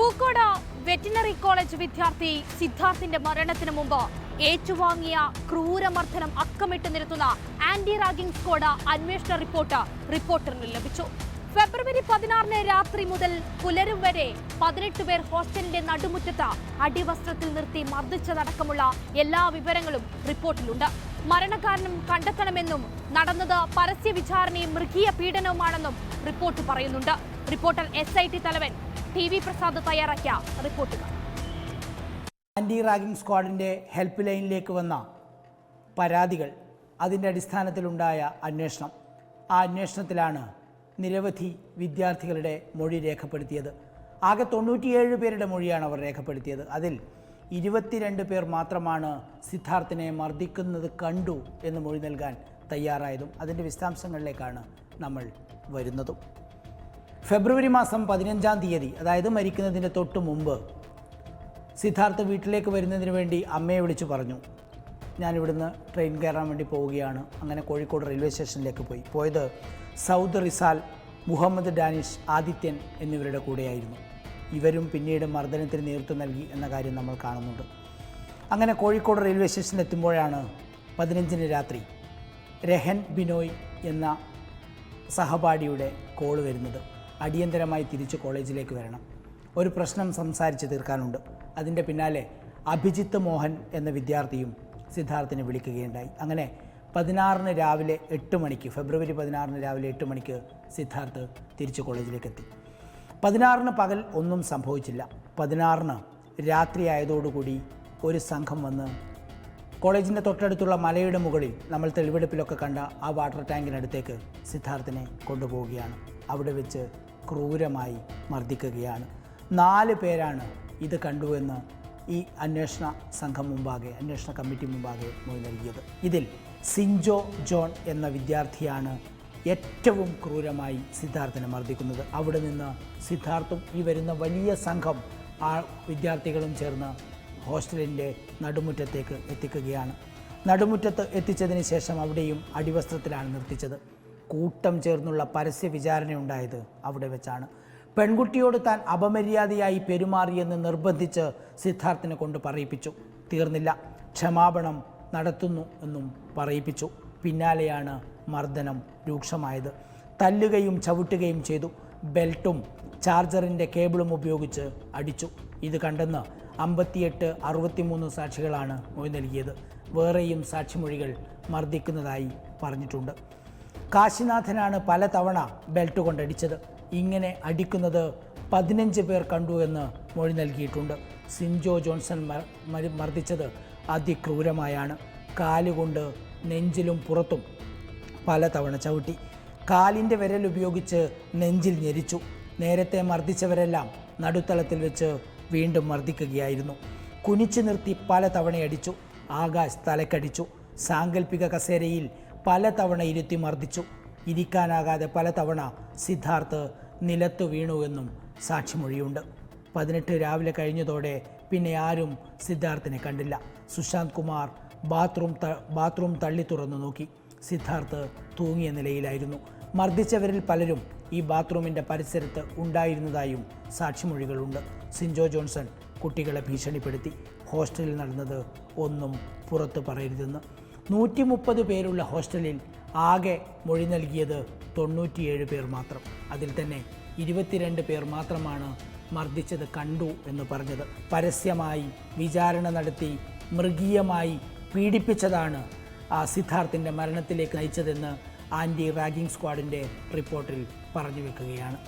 Pookode veterinary college വിദ്യാർത്ഥി സിദ്ധാർത്ഥിന്റെ മരണത്തിന് മുമ്പ് ഏറ്റുവാങ്ങിയ ക്രൂരമർദ്ദനം അക്കമിട്ട് നിരത്തുന്ന ആന്റി റാഗിംഗ് സ്ക്വാഡ് അന്വേഷണ റിപ്പോർട്ടറിന് ലഭിച്ചു. ഫെബ്രുവരി 16 രാത്രി മുതൽ പുലരും വരെ 18 പേർ ഹോസ്റ്റലിന്റെ നടുമുറ്റത്ത് അടിവസ്ത്രത്തിൽ നിർത്തി മർദ്ദിച്ചതടക്കമുള്ള എല്ലാ വിവരങ്ങളും റിപ്പോർട്ടിലുണ്ട്. മരണകാരണം കണ്ടെത്തണമെന്നും നടന്നത് പരസ്യ വിചാരണയും മൃഗീയ പീഡനവുമാണെന്നും റിപ്പോർട്ട് പറയുന്നുണ്ട്. റിപ്പോർട്ടർ SIT തലവൻ TV പ്രസാദ് തയ്യാറാക്കിയ റിപ്പോർട്ടുകൾ. ആന്റി റാഗിംഗ് സ്ക്വാഡിൻ്റെ ഹെൽപ്പ് ലൈനിലേക്ക് വന്ന പരാതികൾ, അതിൻ്റെ അടിസ്ഥാനത്തിലുണ്ടായ അന്വേഷണം, ആ അന്വേഷണത്തിലാണ് നിരവധി വിദ്യാർത്ഥികളുടെ മൊഴി രേഖപ്പെടുത്തിയത്. ആകെ 97 പേരുടെ മൊഴിയാണ് അവർ രേഖപ്പെടുത്തിയത്. അതിൽ 22 പേർ മാത്രമാണ് സിദ്ധാർത്ഥിനെ മർദ്ദിക്കുന്നത് കണ്ടു എന്ന് മൊഴി നൽകാൻ തയ്യാറായതും. അതിൻ്റെ വിശദാംശങ്ങളിലേക്കാണ് നമ്മൾ വരുന്നതും. ഫെബ്രുവരി മാസം 15-ാം തീയതി, അതായത് മരിക്കുന്നതിൻ്റെ തൊട്ട് മുമ്പ്, സിദ്ധാർത്ഥ് വീട്ടിലേക്ക് വരുന്നതിന് വേണ്ടി അമ്മയെ വിളിച്ചു പറഞ്ഞു, ഞാനിവിടുന്ന് ട്രെയിൻ കയറാൻ വേണ്ടി പോവുകയാണ്. അങ്ങനെ കോഴിക്കോട് റെയിൽവേ സ്റ്റേഷനിലേക്ക് പോയത് സൗദ് റിസാൽ, മുഹമ്മദ് ഡാനിഷ്, ആദിത്യൻ എന്നിവരുടെ കൂടെയായിരുന്നു. ഇവരും പിന്നീട് മർദ്ദനത്തിന് നേതൃത്വം നൽകി എന്ന കാര്യം നമ്മൾ കാണുന്നുണ്ട്. അങ്ങനെ കോഴിക്കോട് റെയിൽവേ സ്റ്റേഷനിൽ എത്തുമ്പോഴാണ് 15-ന് രാത്രി രഹൻ ബിനോയ് എന്ന സഹപാഠിയുടെ കോള് വരുന്നത്. അടിയന്തരമായി തിരിച്ച് കോളേജിലേക്ക് വരണം, ഒരു പ്രശ്നം സംസാരിച്ച് തീർക്കാനുണ്ട്. അതിൻ്റെ പിന്നാലെ അഭിജിത്ത് മോഹൻ എന്ന വിദ്യാർത്ഥിയും സിദ്ധാർത്ഥിനെ വിളിക്കുകയുണ്ടായി. അങ്ങനെ 16-ന് രാവിലെ 8 മണിക്ക്, ഫെബ്രുവരി 16-ന് രാവിലെ 8 മണിക്ക് സിദ്ധാർത്ഥ് തിരിച്ച് കോളേജിലേക്ക് എത്തി. 16-ന് പകൽ ഒന്നും സംഭവിച്ചില്ല. 16-ന് രാത്രി ആയതോടുകൂടി ഒരു സംഘം വന്ന് കോളേജിൻ്റെ തൊട്ടടുത്തുള്ള മലയുടെ മുകളിൽ നമ്മൾ തെളിവെടുപ്പിലൊക്കെ കണ്ട ആ വാട്ടർ ടാങ്കിനടുത്തേക്ക് സിദ്ധാർത്ഥിനെ കൊണ്ടുപോവുകയാണ്. അവിടെ വെച്ച് ക്രൂരമായി മർദ്ദിക്കുകയാണ്. 4 പേരാണ് ഇത് കണ്ടുവെന്ന് ഈ അന്വേഷണ കമ്മിറ്റി മുമ്പാകെ മൊഴി നൽകിയത്. ഇതിൽ സിൻജോ ജോൺ എന്ന വിദ്യാർത്ഥിയാണ് ഏറ്റവും ക്രൂരമായി സിദ്ധാർത്ഥിനെ മർദ്ദിക്കുന്നത്. അവിടെ നിന്ന് സിദ്ധാർത്ഥും ഈ വരുന്ന വലിയ സംഘം ആ വിദ്യാർത്ഥികളും ചേർന്ന് ഹോസ്റ്റലിൻ്റെ നടുമുറ്റത്തേക്ക് എത്തിക്കുകയാണ്. നടുമുറ്റത്ത് എത്തിച്ചതിന് ശേഷം അവിടെയും അടിവസ്ത്രത്തിലാണ് നിർത്തിച്ചത്. കൂട്ടം ചേർന്നുള്ള പരസ്യ വിചാരണയുണ്ടായത് അവിടെ വെച്ചാണ്. പെൺകുട്ടിയോട് താൻ അപമര്യാദയായി പെരുമാറിയെന്ന് നിർബന്ധിച്ച് സിദ്ധാർത്ഥിനെ കൊണ്ട് പറയിപ്പിച്ചു. തീർന്നില്ല, ക്ഷമാപണം നടത്തുന്നു എന്നും പറയിപ്പിച്ചു. പിന്നാലെയാണ് മർദ്ദനം രൂക്ഷമായത്. തല്ലുകയും ചവിട്ടുകയും ചെയ്തു. ബെൽറ്റും ചാർജറിൻ്റെ കേബിളും ഉപയോഗിച്ച് അടിച്ചു. ഇത് കണ്ടെന്ന് 58, 63 സാക്ഷികളാണ് മൊഴി നൽകിയത്. വേറെയും സാക്ഷിമൊഴികൾ മർദ്ദിക്കുന്നതായി പറഞ്ഞിട്ടുണ്ട്. കാശിനാഥനാണ് പലതവണ ബെൽറ്റ് കൊണ്ടടിച്ചത്. ഇങ്ങനെ അടിക്കുന്നത് 15 പേർ കണ്ടു എന്ന് മൊഴി നൽകിയിട്ടുണ്ട്. സിൻജോ ജോൺസൺ മർദ്ദിച്ചത് അതിക്രൂരമായാണ്. കാലുകൊണ്ട് നെഞ്ചിലും പുറത്തും പലതവണ ചവിട്ടി. കാലിൻ്റെ വിരൽ ഉപയോഗിച്ച് നെഞ്ചിൽ ഞെരിച്ചു. നേരത്തെ മർദ്ദിച്ചവരെല്ലാം നടുത്തളത്തിൽ വെച്ച് വീണ്ടും മർദ്ദിക്കുകയായിരുന്നു. കുനിച്ചു നിർത്തി പലതവണയടിച്ചു. ആകാശ് തലക്കടിച്ചു. സാങ്കല്പിക കസേരയിൽ പലതവണ ഇരുത്തി മർദ്ദിച്ചു. ഇരിക്കാനാകാതെ പലതവണ സിദ്ധാർത്ഥ് നിലത്തു വീണുവെന്നും സാക്ഷിമൊഴിയുണ്ട്. 18 രാവിലെ കഴിഞ്ഞതോടെ പിന്നെ ആരും സിദ്ധാർത്ഥിനെ കണ്ടില്ല. സുശാന്ത് കുമാർ ബാത്റൂം തള്ളി തുറന്നു നോക്കി. സിദ്ധാർത്ഥ് തൂങ്ങിയ നിലയിലായിരുന്നു. മർദ്ദിച്ചവരിൽ പലരും ഈ ബാത്റൂമിൻ്റെ പരിസരത്ത് ഉണ്ടായിരുന്നതായും സാക്ഷിമൊഴികളുണ്ട്. സിൻജോ ജോൺസൺ കുട്ടികളെ ഭീഷണിപ്പെടുത്തി. ഹോസ്റ്റലിൽ നടന്നത് ഒന്നും പുറത്തു പറയരുതെന്ന്. 130 പേരുള്ള ഹോസ്റ്റലിൽ ആകെ മൊഴി നൽകിയത് 97 പേർ മാത്രം. അതിൽ തന്നെ 22 പേർ മാത്രമാണ് മർദ്ദിച്ചത് കണ്ടു എന്ന് പറഞ്ഞത്. പരസ്യമായി വിചാരണ നടത്തി മൃഗീയമായി പീഡിപ്പിച്ചതാണ് സിദ്ധാർത്ഥിൻ്റെ മരണത്തിലേക്ക് നയിച്ചതെന്ന് ആൻറ്റി റാഗിംഗ് സ്ക്വാഡിൻ്റെ റിപ്പോർട്ടിൽ പറഞ്ഞു വെക്കുകയാണ്.